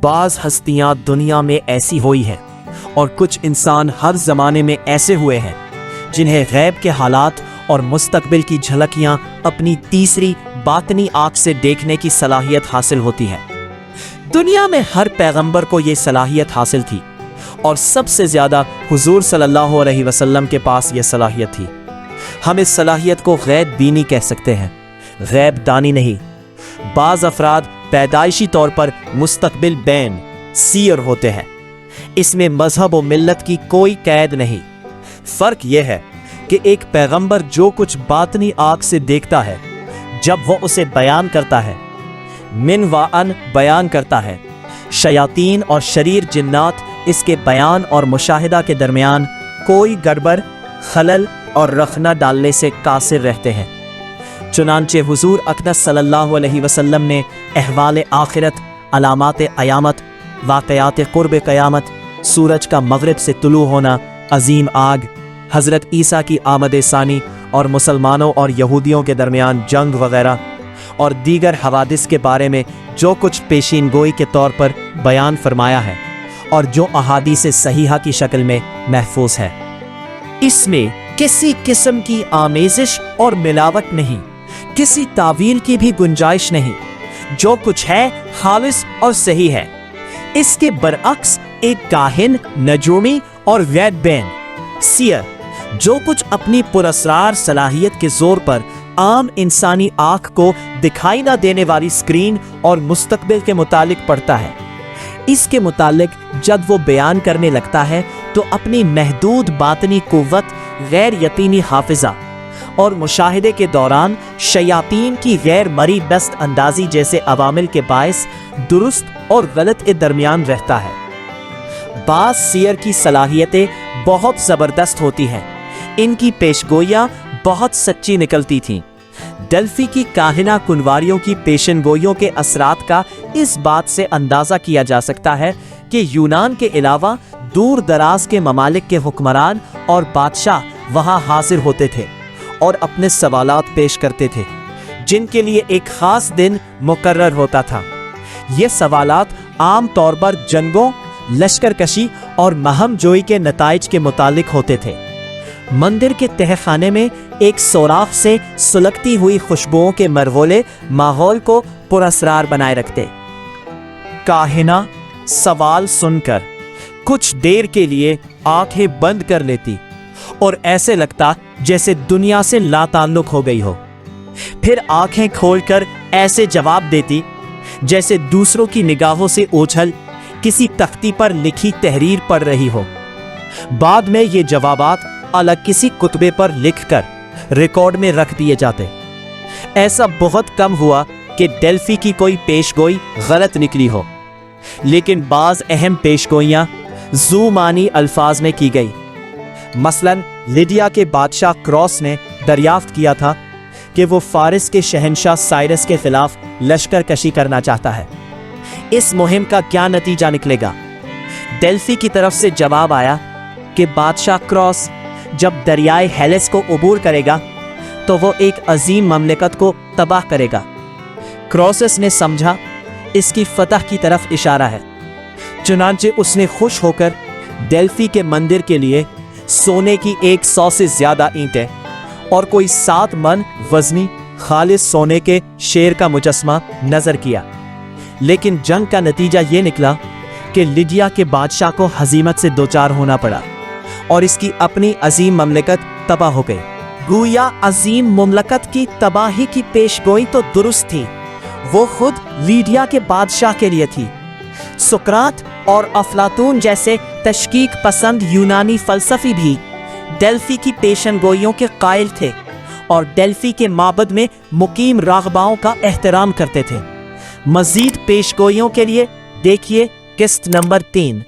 بعض ہستیاں دنیا میں ایسی ہوئی ہیں اور کچھ انسان ہر زمانے میں ایسے ہوئے ہیں جنہیں غیب کے حالات اور مستقبل کی جھلکیاں اپنی تیسری باطنی آنکھ سے دیکھنے کی صلاحیت حاصل ہوتی ہے۔ دنیا میں ہر پیغمبر کو یہ صلاحیت حاصل تھی اور سب سے زیادہ حضور صلی اللہ علیہ وسلم کے پاس یہ صلاحیت تھی۔ ہم اس صلاحیت کو غیب بینی کہہ سکتے ہیں، غیب دانی نہیں۔ بعض افراد پیدائشی طور پر مستقبل بین سیر ہوتے ہیں۔ اس میں مذہب و ملت کی کوئی قید نہیں۔ فرق یہ ہے کہ ایک پیغمبر جو کچھ باطنی آنکھ سے دیکھتا ہے جب وہ اسے بیان کرتا ہے، من و ان بیان کرتا ہے، شیاطین اور شریر جنات اس کے بیان اور مشاہدہ کے درمیان کوئی گڑبڑ، خلل اور رخ نہ ڈالنے سے قاصر رہتے ہیں۔ چنانچہ حضور اقدس صلی اللہ علیہ وسلم نے احوال آخرت، علامات قیامت، واقعات قرب قیامت، سورج کا مغرب سے طلوع ہونا، عظیم آگ، حضرت عیسیٰ کی آمد ثانی اور مسلمانوں اور یہودیوں کے درمیان جنگ وغیرہ اور دیگر حوادث کے بارے میں جو کچھ پیشین گوئی کے طور پر بیان فرمایا ہے اور جو احادیث صحیحہ کی شکل میں محفوظ ہے۔ اس میں کسی قسم کی آمیزش اور ملاوٹ نہیں، کسی تعویل کی بھی گنجائش نہیں۔ جو کچھ ہے خالص اور صحیح ہے۔ اس کے برعکس ایک کاہن، نجومی اور غیب بین سیر جو کچھ اپنی پراسرار صلاحیت کے زور پر عام انسانی آنکھ کو دکھائی نہ دینے والی سکرین اور مستقبل کے متعلق پڑھتا ہے، اس کے متعلق جب وہ بیان کرنے لگتا ہے تو اپنی محدود باطنی قوت، غیر یقینی حافظہ اور مشاہدے کے دوران شیاطین کی غیر مری دست اندازی جیسے عوامل کے باعث درست اور غلط کے درمیان رہتا ہے۔ بعض سیر کی صلاحیتیں بہت زبردست ہوتی ہیں، ان کی پیشگوئیاں بہت سچی نکلتی تھیں۔ ڈیلفی کی کاہنہ کنواریوں کی پیشن گوئیوں کے اثرات کا اس بات سے اندازہ کیا جا سکتا ہے کہ یونان کے علاوہ دور دراز کے ممالک کے حکمران اور بادشاہ وہاں حاضر ہوتے تھے اور اپنے سوالات پیش کرتے تھے جن کے لیے ایک خاص دن مقرر ہوتا تھا۔ یہ سوالات عام طور پر جنگوں، لشکر کشی اور مہم جوئی کے نتائج کے متعلق ہوتے تھے۔ مندر کے تہہ خانے میں ایک سوراخ سے سلگتی ہوئی خوشبوؤں کے مرغولے ماحول کو پراسرار بنائے رکھتے۔ کاہنہ سوال سن کر کچھ دیر کے لیے آنکھیں بند کر لیتی اور ایسے لگتا جیسے دنیا سے لا تعلق ہو گئی ہو، پھر آنکھیں کھول کر ایسے جواب دیتی جیسے دوسروں کی نگاہوں سے اوجھل کسی تختی پر لکھی تحریر پڑھ رہی ہو۔ بعد میں یہ جوابات الگ کسی کتبے پر لکھ کر ریکارڈ میں رکھ دیے جاتے۔ ایسا بہت کم ہوا کہ ڈیلفی کی کوئی پیشگوئی غلط نکلی ہو، لیکن بعض اہم پیشگوئیاں ذو معنی الفاظ میں کی گئی۔ مثلاً لیڈیا کے بادشاہ کروس نے دریافت کیا تھا کہ وہ فارس کے شہنشاہ سائرس کے خلاف لشکر کشی کرنا چاہتا ہے۔ اس مہم کا کیا نتیجہ نکلے گا؟ ڈیلفی کی طرف سے جواب آیا کہ بادشاہ کروس جب دریائے ہیلس کو عبور کرے گا تو وہ ایک عظیم مملکت کو تباہ کرے گا۔ کروسس نے سمجھا اس کی فتح کی طرف اشارہ ہے، چنانچہ اس نے خوش ہو کر ڈیلفی کے مندر کے لیے سونے کی 100 سے زیادہ اینٹیں اور کوئی 7 من وزنی خالص سونے کے شیر کا مجسمہ نظر کیا۔ لیکن جنگ کا نتیجہ یہ نکلا کہ لیڈیا کے بادشاہ کو ہزیمت سے دوچار ہونا پڑا اور اس کی اپنی عظیم مملکت تباہ ہو گئی۔ گویا عظیم مملکت کی تباہی کی پیشگوئی تو درست تھی، وہ خود لیڈیا کے بادشاہ کے لیے تھی۔ سقراط اور افلاطون جیسے تشکیک پسند یونانی فلسفی بھی ڈیلفی کی پیشن گوئیوں کے قائل تھے اور ڈیلفی کے معبد میں مقیم راغباؤں کا احترام کرتے تھے۔ مزید پیشگوئیوں کے لیے دیکھیے قسط نمبر 3۔